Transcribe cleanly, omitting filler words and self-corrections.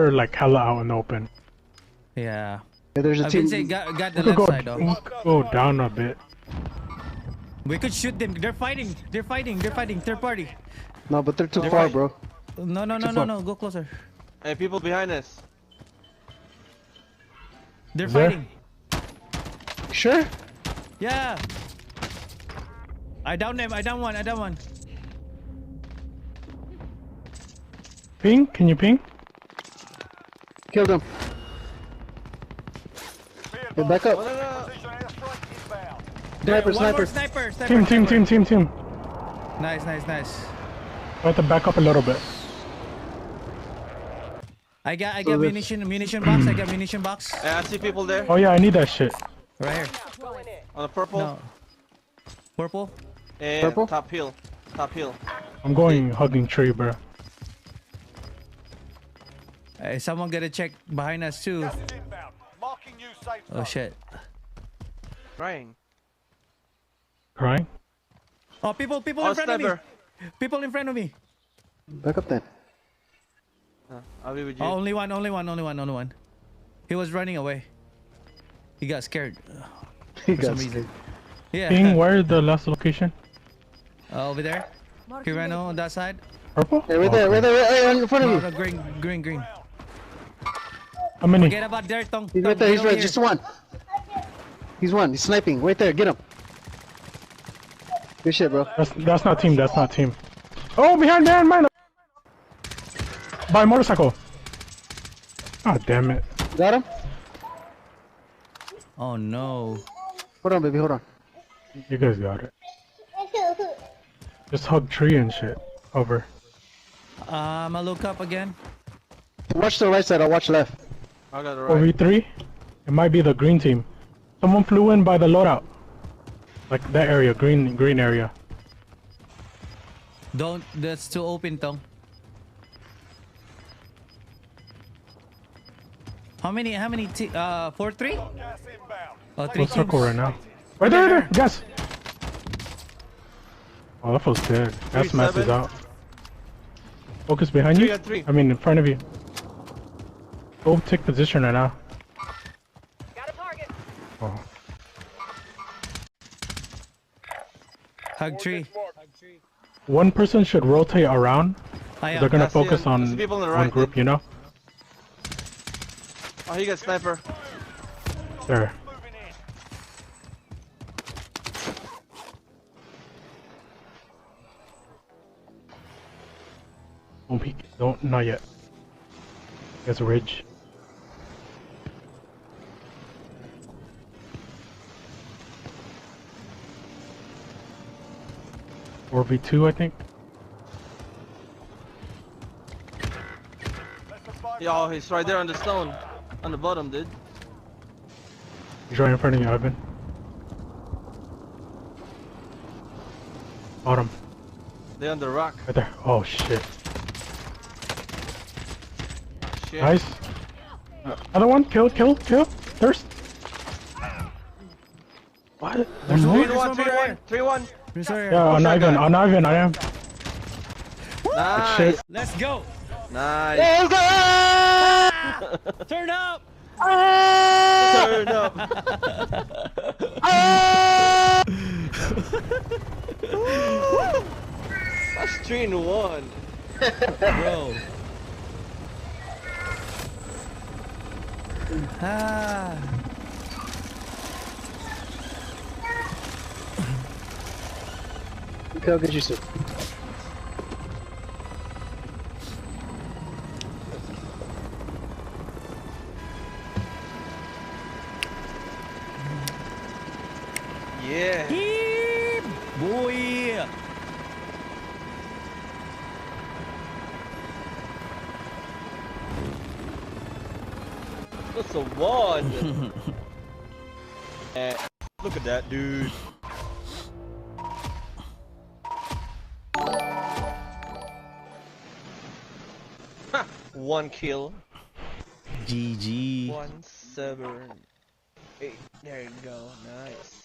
They're like hella out in the open. Yeah. Yeah, there's a team. Got the We could left side though. we could go down a bit. We could shoot them. They're fighting. They're fighting. They're fighting. Third party. No, but they're too far, bro. No. Go closer. Hey, people behind us. They're Is there? fighting. Sure? Yeah. I downed them. I downed one. Ping? Can you ping? Killed him. Get back up. There, Sniper, one more sniper. Team. Nice. I have to back up a little bit. I got munition box. I got munition box. Hey, I see people there. Oh yeah, I need that shit. Right here. On the purple. No. Purple. And Purple? top hill. I'm going hugging tree, bro. Hey, someone gotta check behind us too. Oh shit. Crying. Crying? Oh, people in Oh, front of me. sniper. People in front of me. Back up then. I'll be with you. Oh, only one. He was running away. He got scared. He For got some reason. Yeah. Ping, where is the last location? Over there. He ran on that side. Purple? Hey, right there, right in front of No, you. green. How many? Forget about there, Tong. He's right there, he's right, just one. He's sniping, right there, get him. Good shit, bro. That's not team, Oh, behind, mine! By motorcycle. God damn it. Got him? Oh no. Hold on, baby, hold on. You guys got it. Just hug tree and shit. Over. I'll look up again. Watch the right side, I'll watch left. I got it right. 4v3? It might be the green team. Someone flew in by the loadout. Like that area, green area. That's too open, Tong. How many 4-3? Oh, 3 Full circle teams. right now. Right there! Gas! Oh, that feels good. Gas mask is 3-7. out. Focus behind you? 3-3. I mean, in front of you. Go take position right now. Got a target. Oh. Hug tree. One person should rotate around. They're gonna I see focus him. I on see people on the one right, group, dude. you know? Oh, he got sniper. There. Don't peek. Not yet. There's a ridge. Or V2, I think. Yo, he's right there on the stone. On the bottom, dude. He's right in front of you, Ivan. Bottom. They're on the rock. Right there. Oh shit. Shit. Nice. Other one. Kill. Thirst. What? There's One more? one. 3-1. Yeah, on Ivan. I am. Nice. Shit. Let's go. Nice. Turn up. Turn up. That's 3-1. Bro. Okay, I'll get you soon. Yeah. Boy. That's a 1. Look at that, dude. Ha! 1 kill. GG. 1, 7, 8. There you go. Nice.